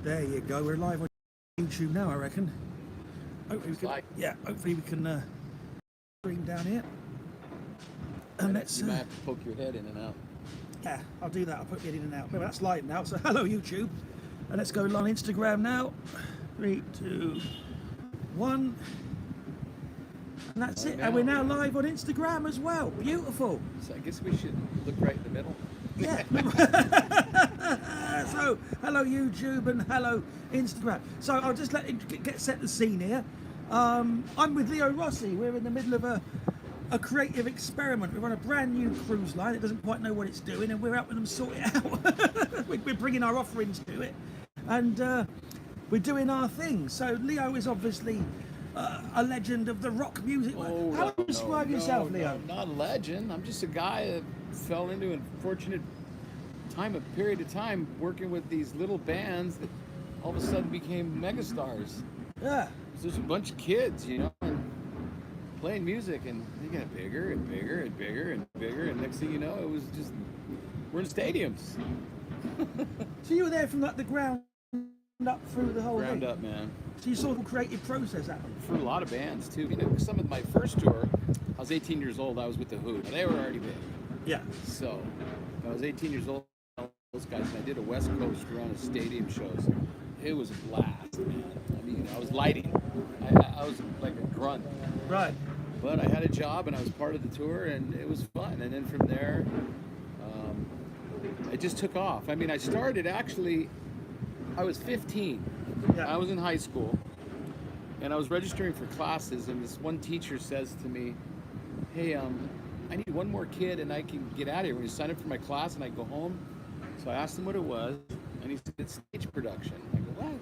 There you go. We're live on YouTube now, I reckon. Hopefully we can, yeah, hopefully we can stream down here. And let's. You might have to poke your head in and out. Yeah, I'll do that. I'll put it in and out. Well, that's live now. So hello YouTube. And let's go on Instagram now. 3, 2, 1. And that's it. And we're now live on Instagram as well. Beautiful. So I guess we should look right in the middle. Yeah. So, hello YouTube and hello Instagram. So I'll just let him set the scene here. I'm with Leo Rossi. We're in the middle of a creative experiment. We're on a brand new cruise line. It doesn't quite know what it's doing, and we're helping them sort it out. We're bringing our offerings to it, and we're doing our thing. So Leo is obviously a legend of the rock music. Oh, How do you describe yourself, Leo? Not a legend. I'm just a guy that fell into a fortunate period of time working with these little bands that all of a sudden became megastars. Yeah. So there's a bunch of kids, you know, and playing music, and they get bigger and bigger and bigger and bigger, and next thing you know, it was just, we're in stadiums. So you were there from like the ground up through the whole Ground thing? up, man. So you saw the creative process happen? For a lot of bands, too. You know, some of my first tour, I was 18 years old, I was with The Who. They were already big. Yeah. So, I was 18 years old, those guys, and I did a West Coast run of stadium shows. It was a blast, man. I mean, I was lighting. I was like a grunt. Right. But I had a job, and I was part of the tour, and it was fun. And then from there, it just took off. I mean, I started actually, I was 15. Yeah. I was in high school, and I was registering for classes, and this one teacher says to me, hey, I need one more kid and I can get out of here. When you sign up for my class and I go home. So I asked him what it was, and he said, it's stage production. I go, what?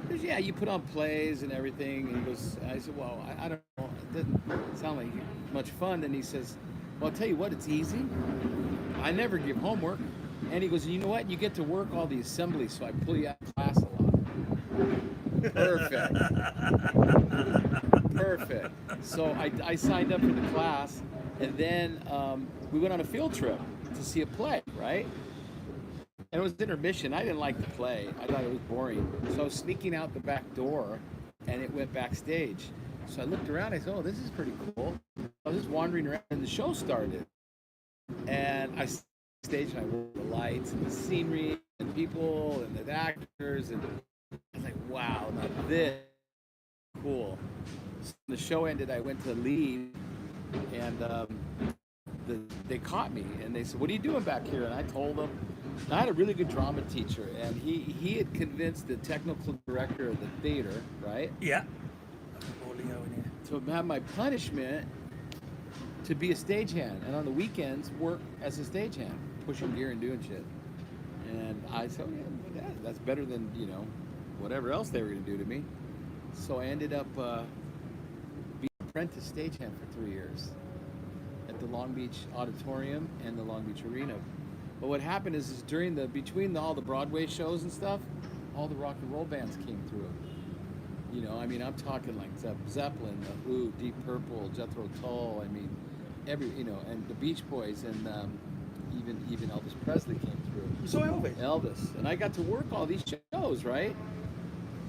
He goes, yeah, you put on plays and everything. And he goes, I said, well, I don't know. It doesn't sound like much fun. And he says, well, I'll tell you what, it's easy. I never give homework. And he goes, you know what? You get to work all the assemblies, so I pull you out of class a lot. Perfect. Perfect. So I signed up for the class, and then we went on a field trip to see a play, right? And it was intermission. I didn't like the play. I thought it was boring. So I was sneaking out the back door, and it went backstage. So I looked around. I said, oh, this is pretty cool. I was just wandering around, and the show started. And I staged, and I worked the lights and the scenery and people and the actors. And I was like, wow, now this is cool. So the show ended. I went to leave, and they caught me, and they said, what are you doing back here? And I told them. I had a really good drama teacher, and he had convinced the technical director of the theater, right? Yeah. To have my punishment to be a stagehand, and on the weekends work as a stagehand, pushing gear and doing shit. And I said, yeah, that's better than, you know, whatever else they were going to do to me. So I ended up being an apprentice stagehand for 3 years at the Long Beach Auditorium and the Long Beach Arena. But what happened is between all the Broadway shows and stuff, all the rock and roll bands came through. You know, I mean, I'm talking like Zeppelin, The Who, Deep Purple, Jethro Tull. I mean, and the Beach Boys, and even Elvis Presley came through. You saw Elvis? Elvis, and I got to work all these shows, right?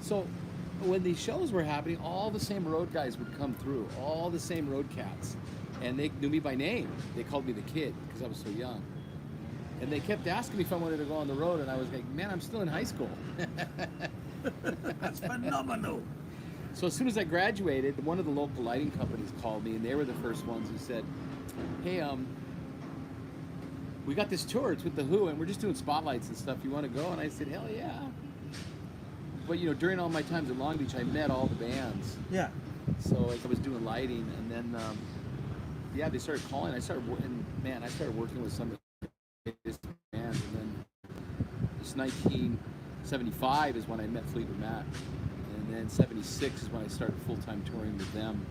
So when these shows were happening, all the same road guys would come through, all the same road cats, and they knew me by name. They called me the kid because I was so young. And they kept asking me if I wanted to go on the road, and I was like, man, I'm still in high school. That's phenomenal. So as soon as I graduated, one of the local lighting companies called me, and they were the first ones who said, hey, we got this tour, it's with The Who, and we're just doing spotlights and stuff. You want to go? And I said, hell yeah. But, you know, during all my times at Long Beach, I met all the bands. Yeah. So as I was doing lighting, and then, they started calling. I started working with some of bands, and then it's 1975 is when I met Fleetwood Mac, and then 76 is when I started full-time touring with them,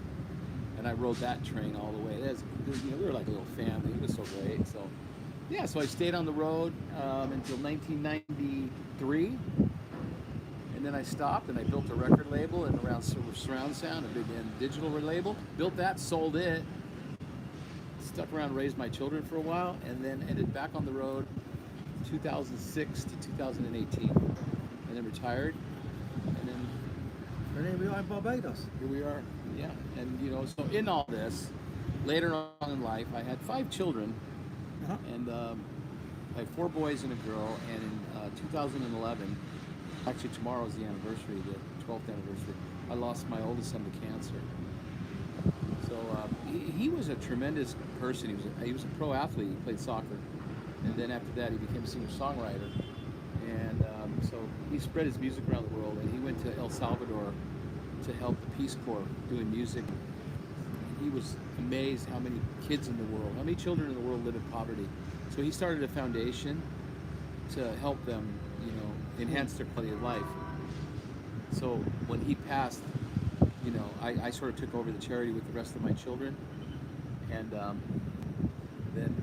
and I rode that train all the way. We were like a little family. It was so great. So yeah, so I stayed on the road until 1993, and then I stopped and I built a record label and around surround sound, a big digital label. Built that, sold it. Stuck around, raised my children for a while, and then ended back on the road 2006 to 2018. and then retired, and then And here we are in Barbados. here we are. Yeah, and so in all this, later on in life, I had 5 children, Uh-huh. and I have 4 boys and a girl. And in 2011, actually tomorrow is the anniversary, the 12th anniversary. I lost my oldest son to cancer. So he was a tremendous person. He was a pro athlete. He played soccer, and then after that, he became a singer-songwriter. And so he spread his music around the world. And he went to El Salvador to help the Peace Corps doing music. And he was amazed how many kids in the world, how many children in the world live in poverty. So he started a foundation to help them, enhance their quality of life. So when he passed, I sort of took over the charity with the rest of my children. And then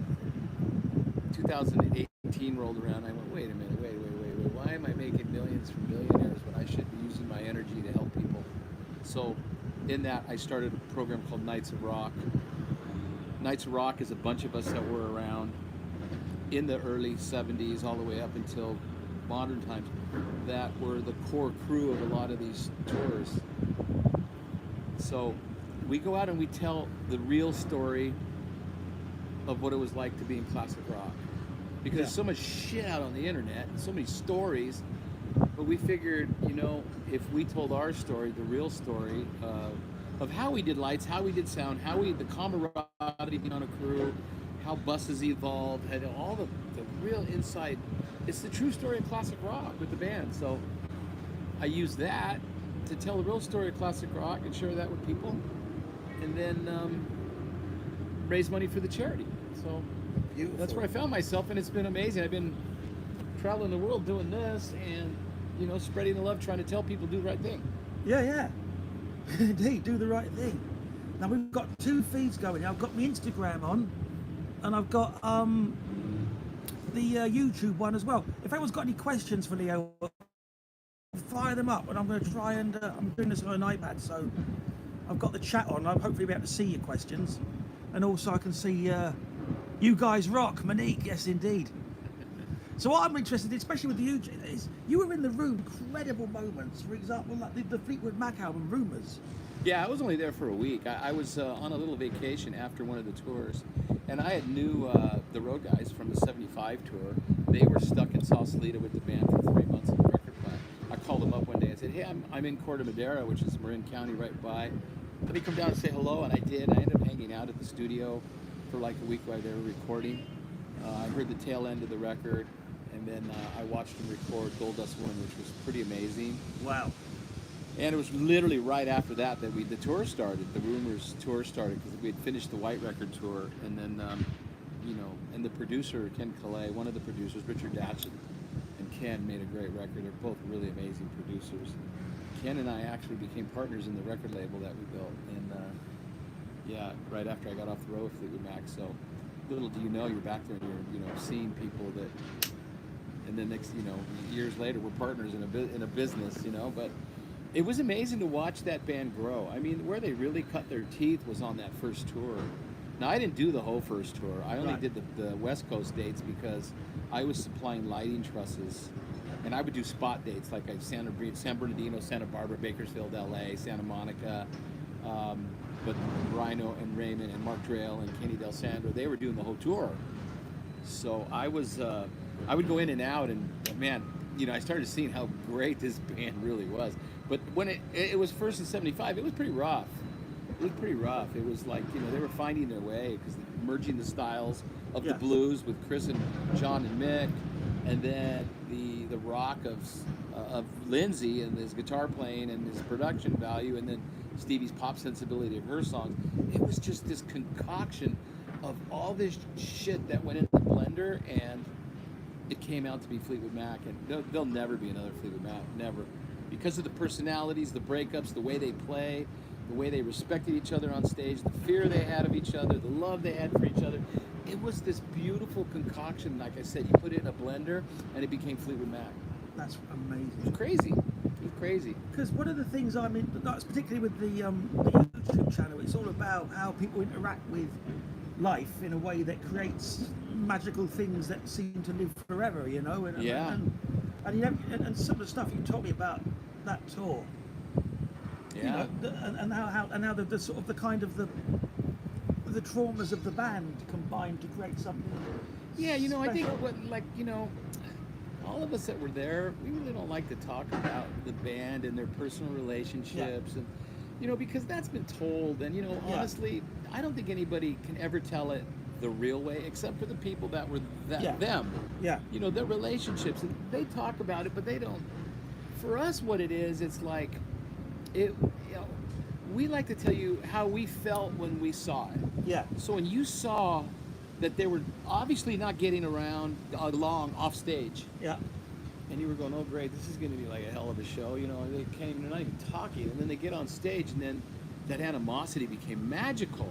2018 rolled around. I went, wait a minute, wait. Why am I making millions from millionaires when I should be using my energy to help people? So in that, I started a program called Knights of Rock. Knights of Rock is a bunch of us that were around in the early 70s all the way up until modern times that were the core crew of a lot of these tours. So we go out and we tell the real story of what it was like to be in classic rock. Because there's so much shit out on the internet, so many stories, but we figured, if we told our story, the real story of how we did lights, how we did sound, the camaraderie on a crew, how buses evolved, had all the real insight. It's the true story of classic rock with the band. So I use that to tell the real story of classic rock and share that with people, and then raise money for the charity. So Beautiful. that's where I found myself, and it's been amazing. I've been traveling the world doing this, and spreading the love, trying to tell people do the right thing. Yeah. Indeed, do the right thing. Now we've got 2 feeds going. I've got my Instagram on, and I've got the YouTube one as well. If anyone's got any questions for Leo, fire them up, and I'm going to try and I'm doing this on an iPad, so I've got the chat on. I'll hopefully be able to see your questions, and also I can see you guys rock, Monique. Yes, indeed. So what I'm interested in, especially with the YouTube, is you were in the room, incredible moments. For example, like the Fleetwood Mac album, Rumours. Yeah, I was only there for a week. I was on a little vacation after one of the tours, and I had knew the road guys from the '75 tour. They were stuck in Sausalito with the band for 3 months in the record plant. I called them up one day and said, hey, I'm in Corte Madera, which is Marin County right by. Let me come down and say hello, and I did. I ended up hanging out at the studio for like a week while they were recording. I heard the tail end of the record, and then I watched them record Gold Dust Woman, which was pretty amazing. Wow. And it was literally right after that the tour started, the Rumours tour started, because we had finished the White Record tour, and then, and the producer, Ken Calais, one of the producers, Richard Datchin, and Ken made a great record. They're both really amazing producers. Ken and I actually became partners in the record label that we built, and right after I got off the road with Fleetwood Mac. So little do you know, you're back there and you're, seeing people that, and then next, years later, we're partners in a business, but it was amazing to watch that band grow. I mean, where they really cut their teeth was on that first tour. Now, I didn't do the whole first tour. I only did the West Coast dates because I was supplying lighting trusses, and I would do spot dates like San Bernardino, Santa Barbara, Bakersfield, LA, Santa Monica, but Rhino and Raymond and Mark Drayle and Kenny Del Sandro, they were doing the whole tour. So I would go in and out, and man, I started seeing how great this band really was. But when it was first in '75, it was pretty rough. It was like, they were finding their way, because merging the styles of the blues with Chris and John and Mick, and then the rock of Lindsay and his guitar playing and his production value, and then Stevie's pop sensibility of her songs. It was just this concoction of all this shit that went into the blender, and it came out to be Fleetwood Mac. And there'll never be another Fleetwood Mac, never. Because of the personalities, the breakups, the way they play, the way they respected each other on stage, the fear they had of each other, the love they had for each other. It was this beautiful concoction. Like I said, you put it in a blender and it became Fleetwood Mac. That's amazing. It was crazy. Because one of the things particularly with the YouTube channel, it's all about how people interact with life in a way that creates magical things that seem to live forever, And And and some of the stuff you told me about that tour. Yeah. You know, and how the sort of the kind of the traumas of the band combined to create something. Yeah, I think special. all of us that were there, we really don't like to talk about the band and their personal relationships, and because that's been told, and honestly, I don't think anybody can ever tell it the real way, except for the people that were them. Yeah. Their relationships, and they talk about it, but they don't. For us, what it is, it's like it. We like to tell you how we felt when we saw it. Yeah. So when you saw that they were obviously not getting around along off stage, Yeah. and you were going, "Oh, great, this is going to be like a hell of a show." They're not even talking, and then they get on stage, and then that animosity became magical.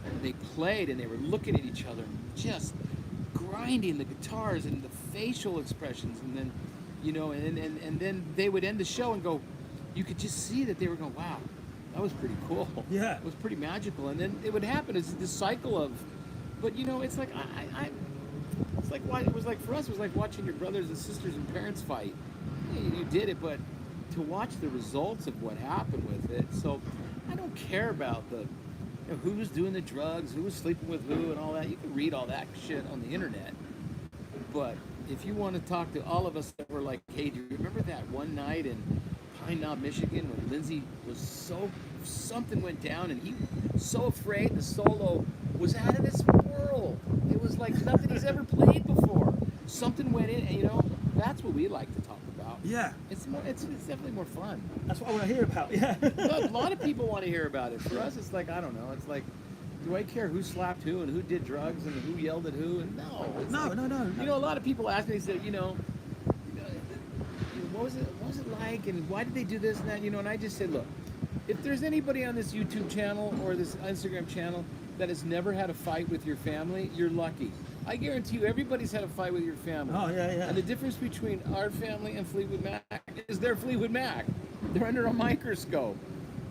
And they played, and they were looking at each other, and just grinding the guitars and the facial expressions, and then, and then they would end the show and go. You could just see that they were going, "Wow, that was pretty cool." Yeah. It was pretty magical, and then it would happen. It's this cycle of. But it's like it's like why it was like for us. It was like watching your brothers and sisters and parents fight. Yeah, you did it, but to watch the results of what happened with it. So I don't care about the who was doing the drugs, who was sleeping with who, and all that. You can read all that shit on the internet. But if you want to talk to all of us that were like, "Hey, do you remember that one night in Pine Knob, Michigan, when Lindsay was something went down, and he was so afraid the solo was out of this world. It was like nothing he's ever played before. Something went in, and that's what we like to talk about. Yeah. It's definitely more fun. That's what I want to hear about. Yeah. A lot of people want to hear about it. For us, it's like, I don't know. It's like, do I care who slapped who and who did drugs and who yelled at who? And no. No. A lot of people ask me, they say, what was it like, and why did they do this and that? And I just said, look, if there's anybody on this YouTube channel or this Instagram channel that has never had a fight with your family, you're lucky. I guarantee you, everybody's had a fight with your family. Oh, yeah. And the difference between our family and Fleetwood Mac is they're Fleetwood Mac. They're under a microscope.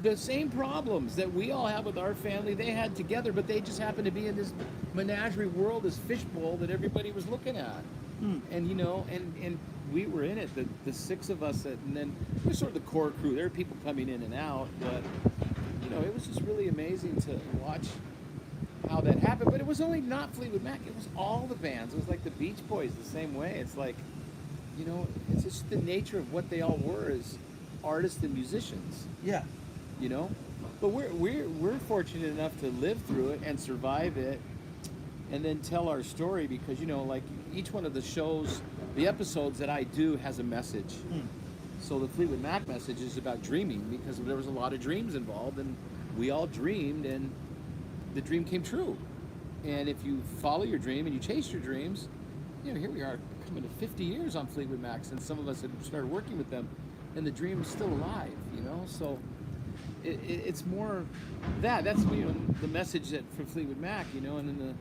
The same problems that we all have with our family, they had together, but they just happened to be in this menagerie world, this fishbowl that everybody was looking at. And and we were in it, the six of us, and then we're sort of the core crew. There are people coming in and out, but it was just really amazing to watch how that happened. But it was only not Fleetwood Mac, it was all the bands. It was like the Beach Boys the same way. It's like, it's just the nature of what they all were as artists and musicians. Yeah. But we're fortunate enough to live through it and survive it, and then tell our story, because like each one of the shows, the episodes that I do has a message. So the Fleetwood Mac message is about dreaming, because there was a lot of dreams involved, and we all dreamed, and the dream came true. And if you follow your dream and you chase your dreams, here we are coming to 50 years on Fleetwood Mac, and some of us have started working with them, and the dream is still alive. So it's more that's the message that for Fleetwood Mac, and then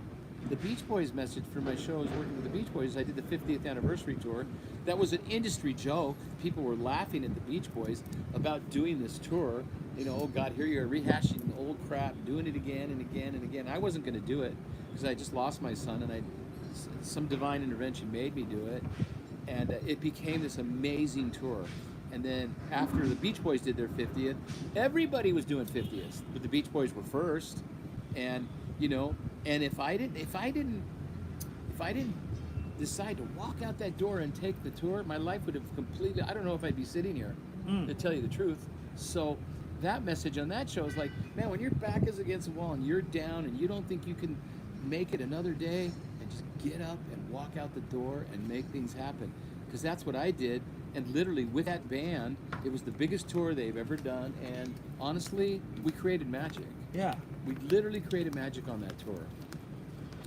the Beach Boys message for my show is working with the Beach Boys. I did the 50th anniversary tour. That was an industry joke. People were laughing at the Beach Boys about doing this tour. Oh God, here you are rehashing old crap, doing it again and again and again. I wasn't going to do it because I just lost my son, and some divine intervention made me do it, and it became this amazing tour. And then after the Beach Boys did their 50th, everybody was doing 50th, but the Beach Boys were first. And and if I didn't decide to walk out that door and take the tour, my life would have completely, I don't know if I'd be sitting here, to tell you the truth. So that message on that show is like, man, when your back is against the wall and you're down and you don't think you can make it another day, and just get up and walk out the door and make things happen. Because that's what I did. And literally with that band, it was the biggest tour they've ever done. And honestly, we created magic. Yeah. We literally created magic on that tour.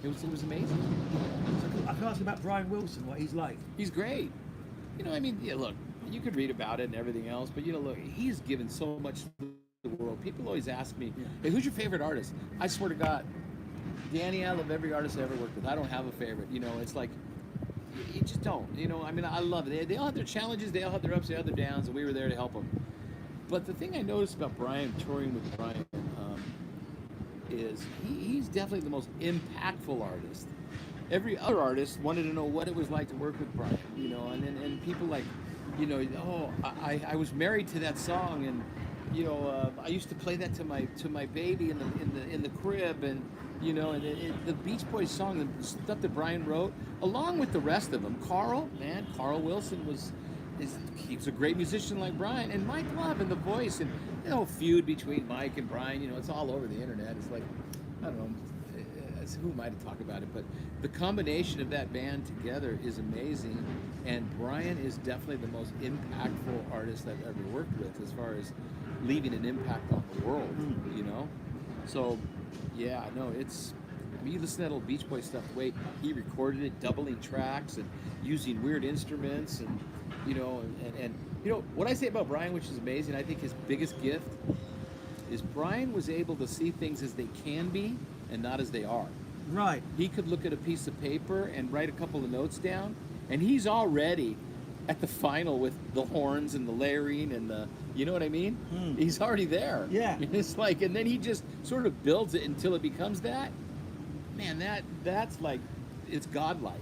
It was amazing. So I can ask about Brian Wilson, what he's like. He's great. Look, you could read about it and everything else, but look, he's given so much to the world. People always ask me, hey, who's your favorite artist? I swear to God, Danny, I love every artist I ever worked with. I don't have a favorite. It's like, you just don't. I love it. They all have their challenges, they all have their ups, they all have their downs, and we were there to help them. But the thing I noticed about Brian, touring with Brian, is he's definitely the most impactful artist. every other artist wanted to know what it was like to work with Brian, you know, and people like, you know, oh, I was married to that song, and you know, I used to play that to my baby in the crib, and you know, and the Beach Boys song, the stuff that Brian wrote, along with the rest of them. Carl Wilson he was a great musician like Brian, and Mike Love and the voice, and you know, feud between Mike and Brian, you know, it's all over the internet. It's like, I don't know, who am I to talk about it, but the combination of that band together is amazing, and Brian is definitely the most impactful artist I've ever worked with as far as leaving an impact on the world, you know? So, yeah, no, I mean, you listen to that old Beach Boys stuff, the way he recorded it, doubling tracks and using weird instruments, and you know, and you know, what I say about Brian, which is amazing, I think his biggest gift is Brian was able to see things as they can be and not as they are. Right. He could look at a piece of paper and write a couple of notes down, and he's already at the final with the horns and the layering and the, you know what I mean? He's already there. Yeah. It's like, and then he just sort of builds it until it becomes that. Man, that's like, it's godlike.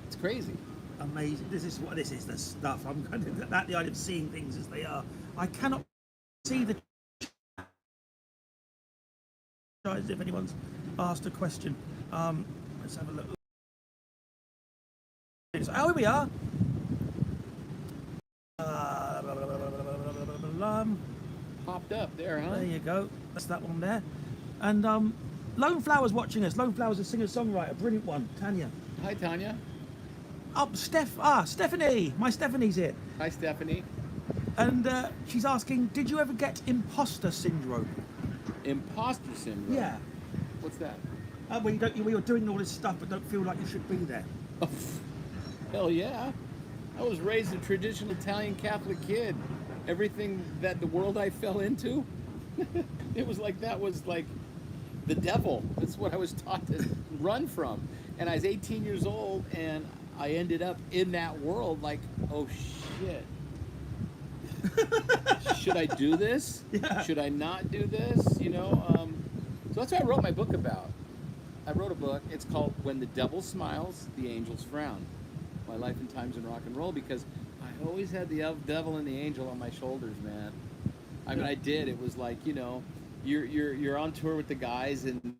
It's crazy. Amazing. This is the stuff. I'm kind of the idea of seeing things as they are. I cannot see the. If anyone's asked a question, let's have a look. So, oh, here we are. Popped up there, huh? There you go. That's that one there. And Lone Flower's watching us. Lone Flower's a singer-songwriter, brilliant one. Tanya. Hi, Tanya. Oh, Stephanie. My Stephanie's here. Hi, Stephanie. And she's asking, did you ever get imposter syndrome? Imposter syndrome? Yeah. What's that? When you're doing all this stuff but don't feel like you should be there. Oh, hell yeah. I was raised a traditional Italian Catholic kid. Everything that the world I fell into, it was like that was like the devil. That's what I was taught to run from. And I was 18 years old, and I ended up in that world like, oh shit. Should I do this? Yeah. Should I not do this? You know, so that's what I wrote my book about. I wrote a book. It's called When the Devil Smiles, the Angels Frown. My Life and Times in Rock and Roll, because I always had the devil and the angel on my shoulders, man. I mean, I did. It was like, you know, you're on tour with the guys, and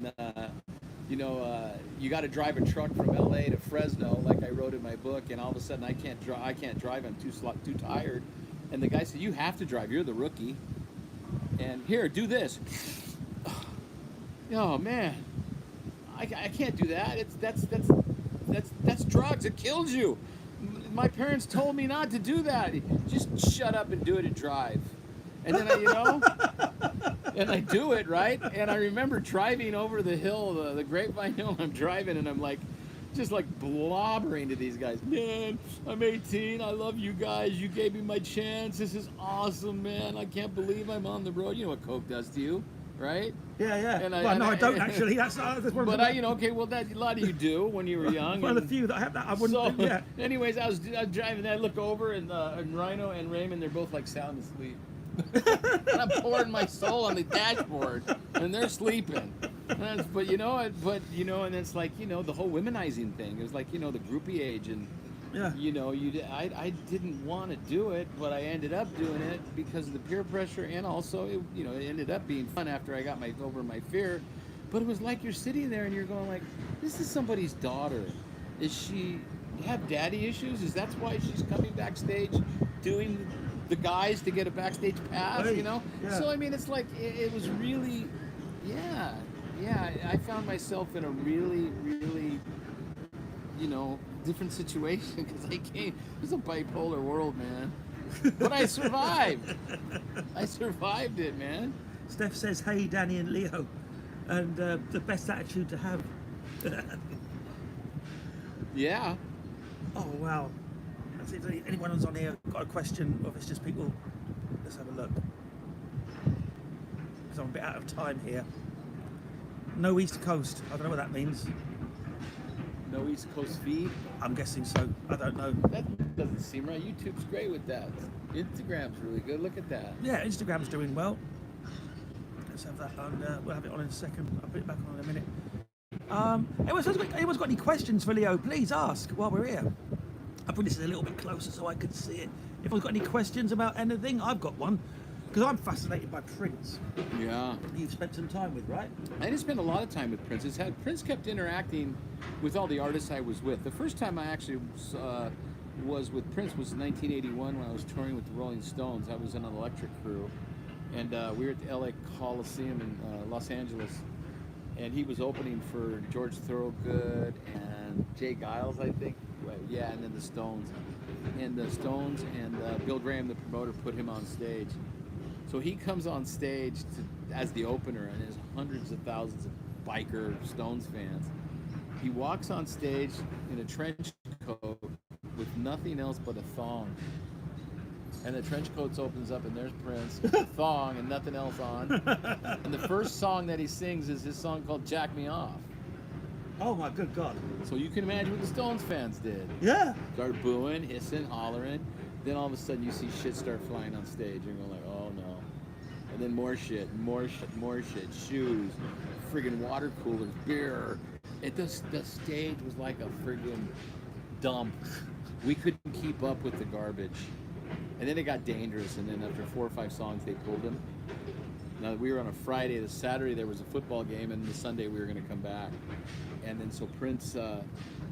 you know, you got to drive a truck from LA to Fresno, like I wrote in my book, and all of a sudden I can't drive. I'm too tired. And the guy said, "You have to drive. You're the rookie. And here, do this." Oh man, I can't do that. That's drugs. It kills you. My parents told me not to do that. Just shut up and do it and drive. And then and I do it, right? And I remember driving over the hill, the Grapevine Hill. I'm driving, and I'm like, just like blobbering to these guys. Man, I'm 18. I love you guys. You gave me my chance. This is awesome, man. I can't believe I'm on the road. You know what coke does to you, right? Yeah. And I don't actually. That's one of but the, that a lot of you do when you were young. one of the few that I have that. I wouldn't. So, yeah. anyways, I was driving. And I look over, and Rhino and Raymond, they're both like sound asleep. And I'm pouring my soul on the dashboard, and they're sleeping. But and it's like, you know, the whole womenizing thing. It was like, you know, the groupie age, and Yeah. you know, I didn't want to do it, but I ended up doing it because of the peer pressure, and also it ended up being fun after I got over my fear. But it was like you're sitting there and you're going like, this is somebody's daughter. Is she have daddy issues? Is that why she's coming backstage doing the guys to get a backstage pass? Right. You know. Yeah. So I mean, it's like it was really, yeah. I found myself in a really, really, you know, different situation because it was a bipolar world, man. But I survived. I survived it, man. Steph says, "Hey, Danny and Leo," and the best attitude to have. Yeah. Oh wow! Let's see if anyone's on here got a question, or if it's just people. Let's have a look. Because I'm a bit out of time here. No East Coast. I don't know what that means. No East Coast feed? I'm guessing so. I don't know. That doesn't seem right. YouTube's great with that. Instagram's really good. Look at that. Yeah, Instagram's doing well. Let's have that on. We'll have it on in a second. I'll put it back on in a minute. Anyone's got any questions for Leo, please ask while we're here. I'll bring this a little bit closer so I can see it. If anyone's got any questions about anything, I've got one. Because I'm fascinated by Prince. Yeah. You've spent some time with, right? I didn't spend a lot of time with Prince. Prince kept interacting with all the artists I was with. The first time I actually was with Prince was in 1981 when I was touring with the Rolling Stones. I was in an electric crew. And we were at the LA Coliseum in Los Angeles. And he was opening for George Thorogood and Jay Giles, I think. Well, yeah, and then the Stones. And the Stones and Bill Graham, the promoter, put him on stage. So he comes on stage as the opener, and there's hundreds of thousands of biker Stones fans. He walks on stage in a trench coat with nothing else but a thong. And the trench coat opens up, and there's Prince with a thong and nothing else on. And the first song that he sings is his song called Jack Me Off. Oh my good God. So you can imagine what the Stones fans did. Yeah. Started booing, hissing, hollering. Then all of a sudden you see shit start flying on stage. You're going like, oh no. And then more shit, shoes, friggin' water coolers, beer. The stage was like a friggin' dump. We couldn't keep up with the garbage. And then it got dangerous, and then after 4 or 5 songs, they pulled him. Now, we were on a Friday. The Saturday, there was a football game, and the Sunday, we were going to come back. And then so Prince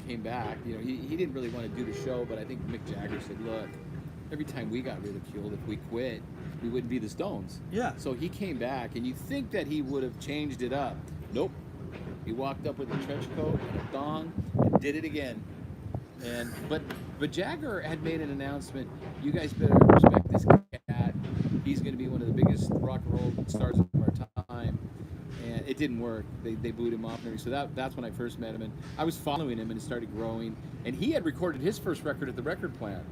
came back. You know, he didn't really want to do the show, but I think Mick Jagger said, look, every time we got ridiculed, if we quit, we wouldn't be the Stones. Yeah. So he came back, and you think that he would have changed it up. Nope. He walked up with a trench coat and a thong and did it again. And but Jagger had made an announcement, you guys better respect this cat. He's going to be one of the biggest rock and roll stars of our time. And it didn't work. They booed him off and everything. So that's when I first met him. And I was following him, and it started growing. And he had recorded his first record at the record plant.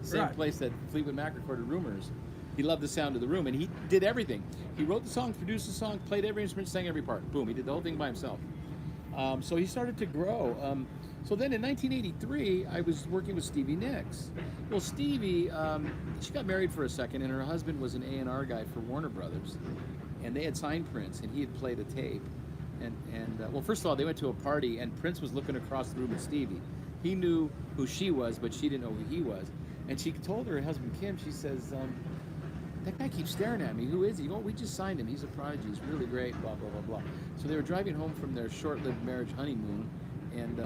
Same place that Fleetwood Mac recorded Rumors. He loved the sound of the room, and he did everything. He wrote the songs, produced the songs, played every instrument, sang every part. Boom, he did the whole thing by himself. So he started to grow. So then in 1983, I was working with Stevie Nicks. Well, Stevie, she got married for a second, and her husband was an A&R guy for Warner Brothers. And they had signed Prince, and he had played a tape. Well, first of all, they went to a party, and Prince was looking across the room at Stevie. He knew who she was, but she didn't know who he was. And she told her husband, Kim, she says, that guy keeps staring at me. Who is he? Oh, we just signed him. He's a prodigy. He's really great, blah, blah, blah, blah. So they were driving home from their short-lived marriage honeymoon, and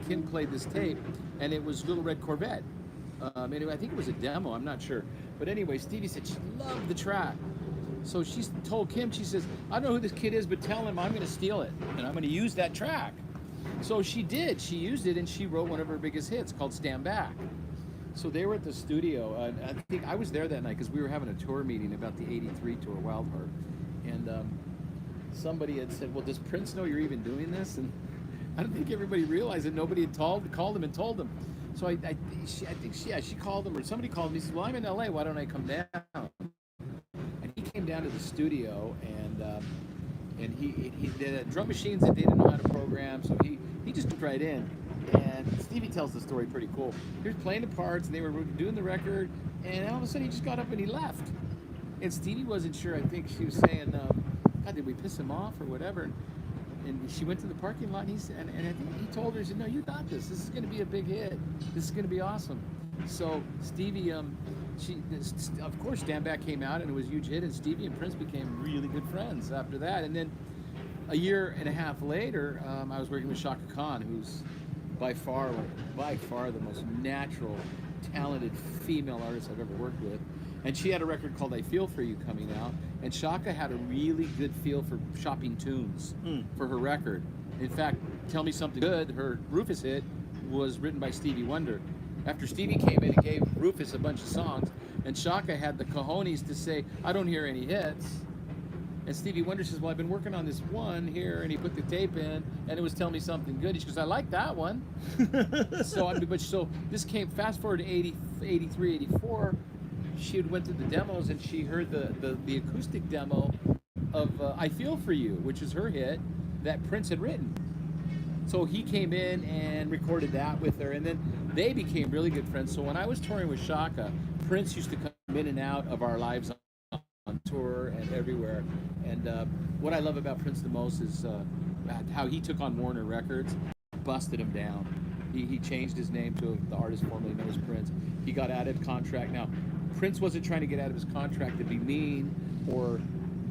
Kim played this tape, and it was Little Red Corvette. Anyway, I think it was a demo. I'm not sure. But anyway, Stevie said she loved the track. So she told Kim, she says, I don't know who this kid is, but tell him I'm going to steal it, and I'm going to use that track. So she did. She used it, and she wrote one of her biggest hits called Stand Back. So they were at the studio, and I think I was there that night because we were having a tour meeting about the 83 tour, Wild Heart. And somebody had said, well, does Prince know you're even doing this? And I don't think everybody realized that nobody had called him and told him. So I think she called him, or somebody called him. He said, well, I'm in LA, why don't I come down? And he came down to the studio, and he did drum machines that they didn't know how to program, so he just jumped right in. And Stevie tells the story pretty cool. He was playing the parts, and they were doing the record, and all of a sudden he just got up and he left. And Stevie wasn't sure. I think she was saying, God, did we piss him off or whatever? And she went to the parking lot, and I think he told her, he said, no, you got this. This is going to be a big hit. This is going to be awesome. So Stevie, of course, Stand Back came out, and it was a huge hit, and Stevie and Prince became really good friends after that. And then a year and a half later, I was working with Chaka Khan, who's by far the most natural, talented female artist I've ever worked with. And she had a record called I Feel For You coming out, and Chaka had a really good feel for shopping tunes for her record. In fact, Tell Me Something Good, her Rufus hit, was written by Stevie Wonder. After Stevie came in and gave Rufus a bunch of songs, and Chaka had the cojones to say, I don't hear any hits. And Stevie Wonder says, well, I've been working on this one here, and he put the tape in, and it was Tell Me Something Good. He goes, I like that one. So this came, fast forward to 83, 84, she had went to the demos, and she heard the acoustic demo of I Feel For You, which is her hit, that Prince had written. So he came in and recorded that with her, and then they became really good friends. So when I was touring with Chaka, Prince used to come in and out of our lives on tour and everywhere. And what I love about Prince the most is how he took on Warner Records, busted him down. He changed his name to the artist formerly known as Prince. He got out of contract. Now, Prince wasn't trying to get out of his contract to be mean, or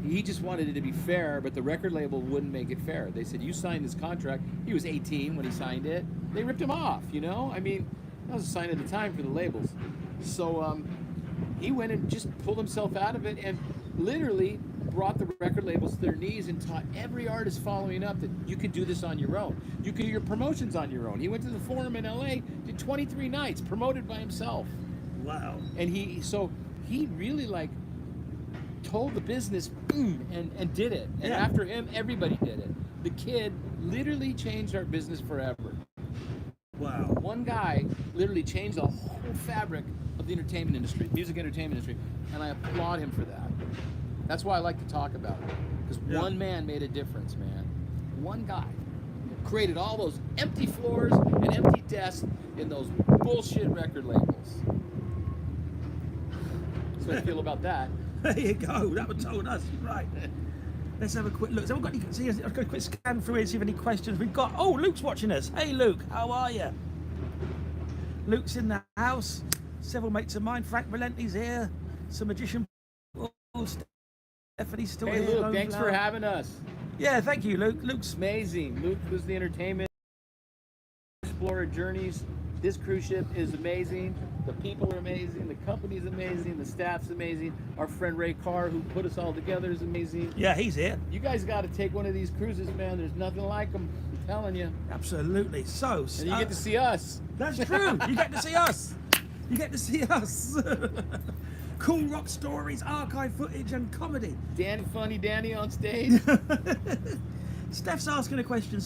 he just wanted it to be fair, but the record label wouldn't make it fair. They said, you signed this contract. He was 18 when he signed it. They ripped him off, you know? I mean, that was a sign of the time for the labels. So he went and just pulled himself out of it and literally brought the record labels to their knees and taught every artist following up that you could do this on your own. You could do your promotions on your own. He went to the Forum in LA, did 23 nights, promoted by himself. Wow. And he really like told the business and did it. And after him, everybody did it. The kid literally changed our business forever. Wow. One guy literally changed the whole fabric of the entertainment industry, music entertainment industry, and I applaud him for that. That's why I like to talk about it, because one man made a difference, man. One guy created all those empty floors and empty desks in those bullshit record labels. That's what I feel about that. There you go. That was told us. Right. Let's have a quick look. So we've got any, see, I've got a quick scan through here, see if any questions we've got. Oh, Luke's watching us. Hey, Luke, how are you? Luke's in the house. Several mates of mine. Frank Valenti's here. Some magician. Oh, Stephanie's still Hey, here. Luke, thanks for having us. Yeah, thank you, Luke. Luke's amazing. Luke was the entertainment explorer journeys. This cruise ship is amazing. The people are amazing. The company's amazing. The staff's amazing. Our friend Ray Carr, who put us all together, is amazing. Yeah, he's here. You guys got to take one of these cruises, man. There's nothing like them. I'm telling you. Absolutely. So, and you get to see us. That's true. You get to see us. You get to see us. Cool rock stories, archive footage, and comedy. Funny Danny on stage. Steph's asking a question.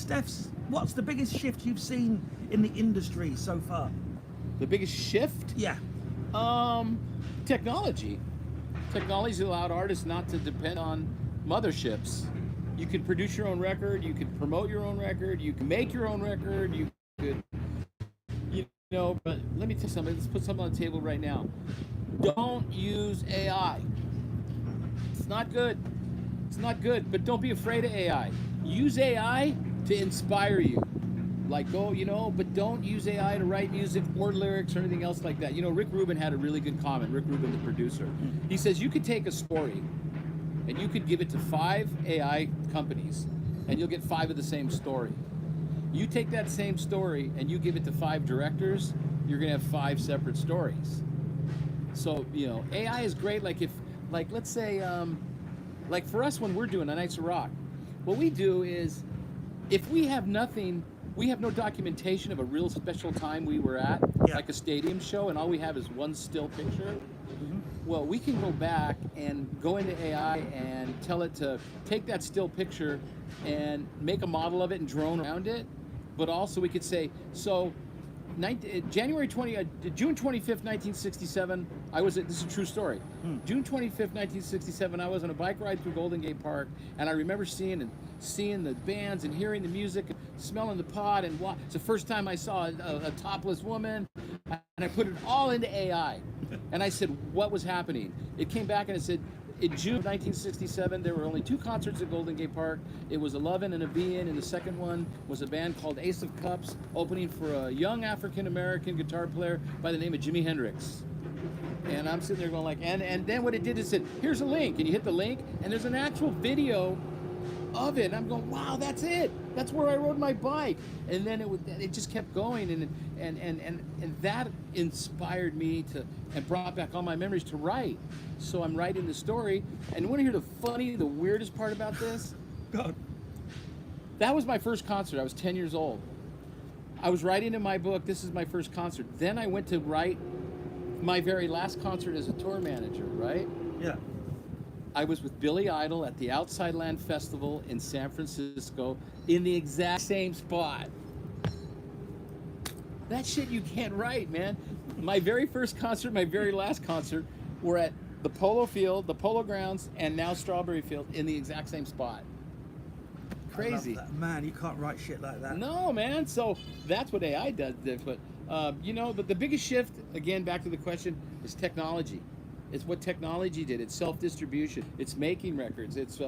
What's the biggest shift you've seen in the industry so far? The biggest shift? Yeah. Technology. Technology's allowed artists not to depend on motherships. You can produce your own record, you can promote your own record, you can make your own record, you could, but let me tell you something, let's put something on the table right now. Don't use AI. It's not good. It's not good, but don't be afraid of AI. Use AI to inspire you. Like, but don't use AI to write music or lyrics or anything else like that. Rick Rubin had a really good comment, Rick Rubin, the producer. He says, you could take a story and you could give it to 5 AI companies and you'll get 5 of the same story. You take that same story and you give it to 5 directors, you're gonna have 5 separate stories. So, AI is great. Let's say, like for us when we're doing a Nights of Rock, what we do is, if we have nothing, we have no documentation of a real special time we were at, like a stadium show, and all we have is one still picture. Well, we can go back and go into AI and tell it to take that still picture and make a model of it and drone around it. But also we could say, so June 25th, 1967, this is a true story. June 25th, 1967, I was on a bike ride through Golden Gate Park, and I remember seeing the bands and hearing the music, and smelling the pot, and it's the first time I saw a topless woman, and I put it all into AI. And I said, what was happening? It came back and it said, in June of 1967, there were only 2 concerts at Golden Gate Park. It was a Lovin' and a Bein', and the second one was a band called Ace of Cups, opening for a young African-American guitar player by the name of Jimi Hendrix. And I'm sitting there going like, and then what it did is it said, here's a link, and you hit the link, and there's an actual video of it. And I'm going, wow, that's it. That's where I rode my bike. And then it just kept going, and that inspired me and brought back all my memories to write. So I'm writing the story, and you want to hear the weirdest part about this? God. That was my first concert. I was 10 years old. I was writing in my book, this is my first concert. Then I went to write my very last concert as a tour manager, right? Yeah. I was with Billy Idol at the Outside Land Festival in San Francisco in the exact same spot. That shit you can't write, man. My very first concert, my very last concert were at the Polo Field, the Polo Grounds, and now Strawberry Field in the exact same spot. Crazy. I love that. Man, you can't write shit like that. No, man. So that's what AI does. But, but the biggest shift, again, back to the question, is technology. It's what technology did. It's self-distribution. It's making records. It's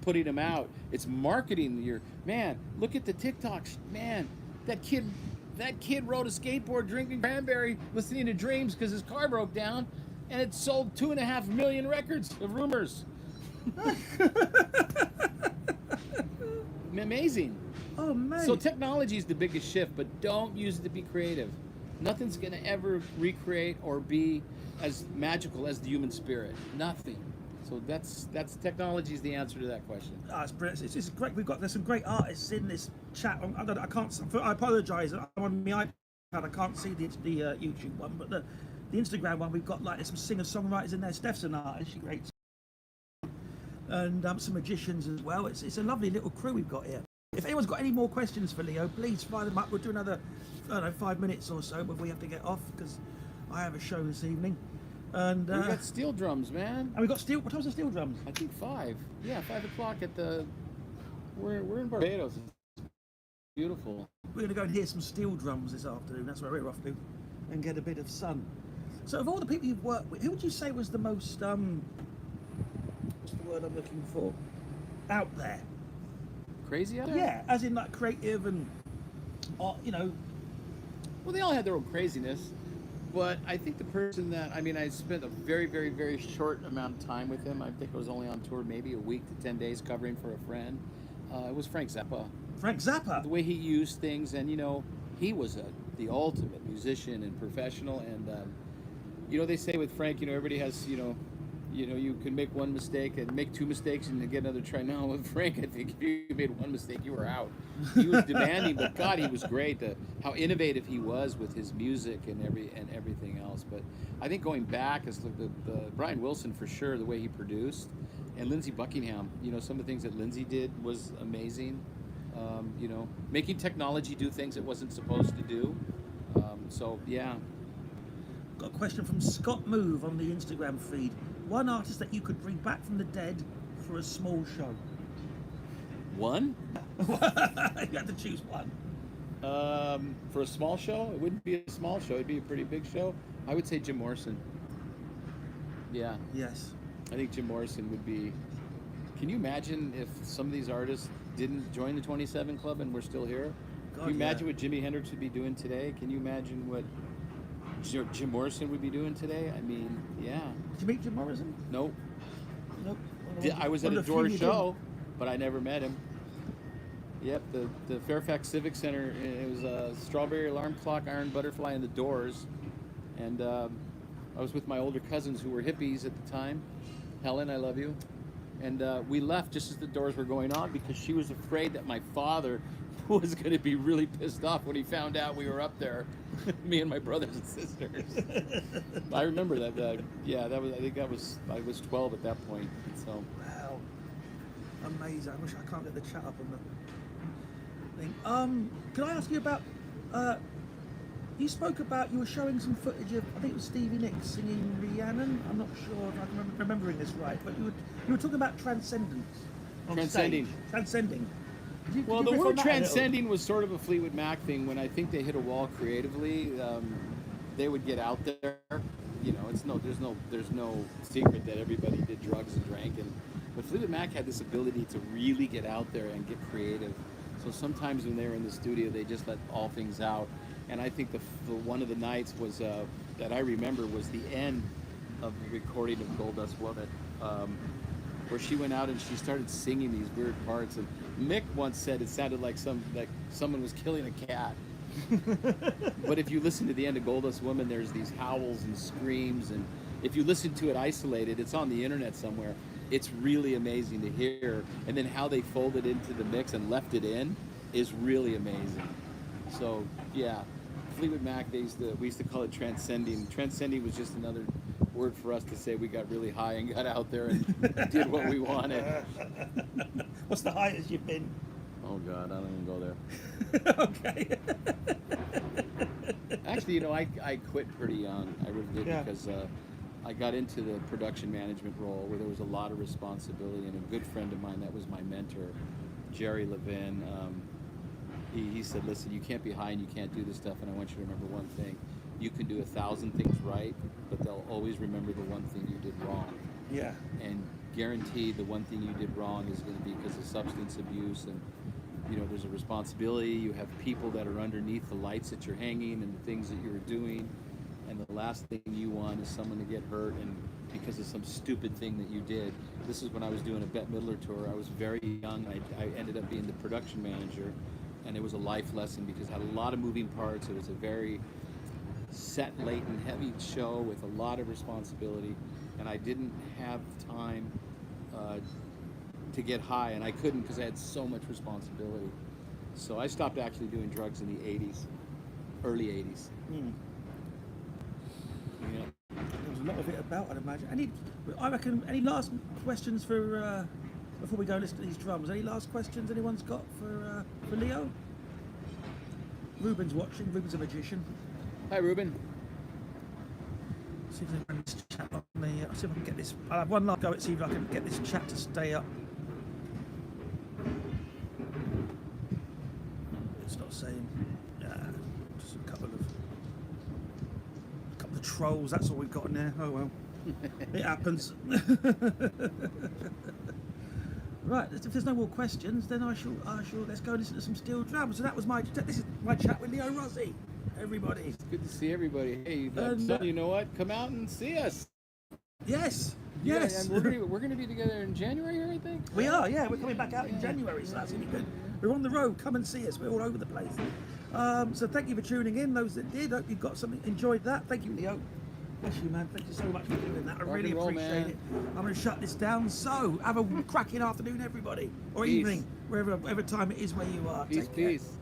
putting them out. It's marketing. Your man, look at the TikToks. Man, that kid rode a skateboard, drinking cranberry, listening to Dreams because his car broke down, and it sold 2.5 million records of Rumors. Amazing. Oh man. So technology is the biggest shift, but don't use it to be creative. Nothing's going to ever recreate or be as magical as the human spirit. Nothing. So that's technology is the answer to that question. Oh, it's brilliant. It's great. There's some great artists in this chat. I can't. I apologise. I'm on my iPad. I can't see the YouTube one, but the Instagram one we've got like there's some singer-songwriters in there. Steph's an artist. She's great. And some magicians as well. It's a lovely little crew we've got here. If anyone's got any more questions for Leo, please fire them up. We'll do another, I don't know, 5 minutes or so before we have to get off because I have a show this evening. And we got steel drums, man. And we got steel. What time's the steel drums? I think 5. Yeah, 5 o'clock at the. We're in Barbados. It's beautiful. We're going to go and hear some steel drums this afternoon. That's where we're off to, and get a bit of sun. So, of all the people you've worked with, who would you say was the most what's the word I'm looking for? Out there. Crazy out there? Yeah, as in like creative and, you know. Well, they all had their own craziness, but I think the person that I spent a very, very, very short amount of time with him. I think I was only on tour maybe a week to 10 days covering for a friend. It was Frank Zappa. Frank Zappa. The way he used things, and he was the ultimate musician and professional. And they say with Frank, everybody has you can make one mistake and make 2 mistakes and get another try. Now with Frank, I think if you made one mistake, you were out. He was demanding, but God, he was great. How innovative he was with his music and everything else. But I think going back is the Brian Wilson for sure, the way he produced, and Lindsey Buckingham. Some of the things that Lindsey did was amazing. Making technology do things it wasn't supposed to do. So yeah. Got a question from Scott Move on the Instagram feed. One artist that you could bring back from the dead for a small show. One? You had to choose one. For a small show? It wouldn't be a small show. It'd be a pretty big show. I would say Jim Morrison. Yeah. Yes. I think Jim Morrison would be... Can you imagine if some of these artists didn't join the 27 Club and we're still here? God, Can you imagine what Jimi Hendrix would be doing today? Can you imagine what Jim Morrison would be doing today? I mean, yeah. Did you meet Jim Morrison? Nope. Nope. I was at a Doors show, but I never met him. Yep, the Fairfax Civic Center, it was a Strawberry Alarm Clock, Iron Butterfly, and the Doors. And I was with my older cousins who were hippies at the time. Helen, I love you. And we left just as the Doors were going on because she was afraid that my father was going to be really pissed off when he found out we were up there, me and my brothers and sisters. I remember that. Yeah, I was 12 at that point. So. Wow, amazing! I wish I can't get the chat up on the thing. Can I ask you about? You spoke about you were showing some footage of I think it was Stevie Nicks singing Rhiannon. I'm not sure if I'm remembering this right, but you were talking about transcendence. Transcending. Transcending. Well, the word transcending was sort of a Fleetwood Mac thing. When I think they hit a wall creatively, they would get out there. There's no secret that everybody did drugs and drank, but Fleetwood Mac had this ability to really get out there and get creative. So sometimes when they were in the studio, they just let all things out. And I think the one of the nights was that I remember was the end of the recording of Gold Dust Woman. Where she went out and she started singing these weird parts, and Mick once said it sounded like someone was killing a cat. But if you listen to the end of Goldust Woman, there's these howls and screams, and if you listen to it isolated, it's on the internet somewhere. It's really amazing to hear, and then how they folded into the mix and left it in is really amazing. So yeah, Fleetwood Mac, we used to call it transcending. Transcending was just another word for us to say we got really high and got out there and did what we wanted. What's the highest you've been? Oh God, I don't even go there. Okay. Actually, I quit pretty young. I really did because I got into the production management role where there was a lot of responsibility, and a good friend of mine that was my mentor, Jerry Levin, he said, listen, you can't be high and you can't do this stuff, and I want you to remember one thing. you can do 1,000 things right, but they'll always remember the one thing you did wrong. Yeah. And guaranteed the one thing you did wrong is going to be because of substance abuse, and there's a responsibility. You have people that are underneath the lights that you're hanging and the things that you're doing, and the last thing you want is someone to get hurt and because of some stupid thing that you did. This is when I was doing a Bette Midler tour. I was very young. I ended up being the production manager, and it was a life lesson because it had a lot of moving parts. It was a very set, late, and heavy show with a lot of responsibility, and I didn't have time to get high, and I couldn't because I had so much responsibility. So I stopped actually doing drugs in the 80s, early 80s. Yeah. There's a lot of it about, I'd imagine. I reckon, any last questions for before we go listen to these drums? Any last questions anyone's got for Leo? Ruben's watching. Ruben's a magician. Hi, Ruben. See if I can chat on the. See if I can get this. I'll have one last go at see if I can get this chat to stay up. It's not saying. Just a couple of trolls. That's all we've got in there. Oh well, it happens. Right. If there's no more questions, then I shall. Let's go listen to some steel drums. So this is my chat with Leo Rossi. Everybody. It's good to see everybody. Hey, so you know what? Come out and see us. Yes. Yeah, Yes. and we're gonna be together in January here, I think. We are. Yeah, we're coming back out in January, so that's really good. We're on the road. Come and see us. We're all over the place. So thank you for tuning in. Those that did, hope you got something. Enjoyed that. Thank you, Leo. Bless you, man. Thank you so much for doing that. I really appreciate it. I'm going to shut this down. So have a cracking afternoon, everybody, or Peace. evening, wherever time it is where you are. Peace, Take care. peace.